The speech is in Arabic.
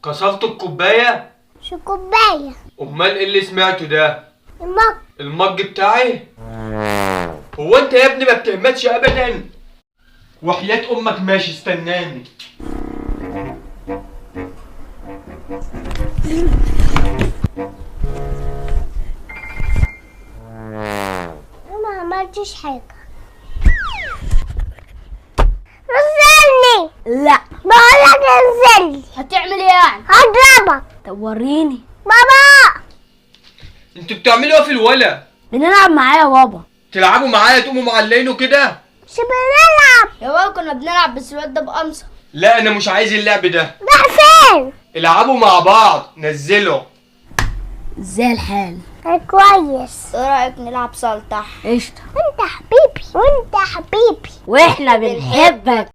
كسرت الكوباية؟ شو كوباية؟ امال ايه اللي سمعته ده؟ المج. المج بتاعي؟ هو انت يا ابني ما بتهمتش ابدا؟ وحياة امك ماشي استناني. انا ما عملتش حاجة. نزلني. لا. بقولك انزلني. هتعمل ايه يعني؟ هضربك. طب وريني. بابا. انتوا بتعملوا ايه في الولا؟ بنلعب معاه يا بابا. تلعبوا معايا تقوموا معلقينه كده؟ مش بنلعب. يا بابا كنا بنلعب بس الواد ده بقمصة. لا انا مش عايز اللعب ده. راح فين؟ العبوا مع بعض نزلوا. ازاي الحال؟ كويس. ايه رايك نلعب سلطح؟ قشطة. وانت حبيبي وانت حبيبي. واحنا بنحبك.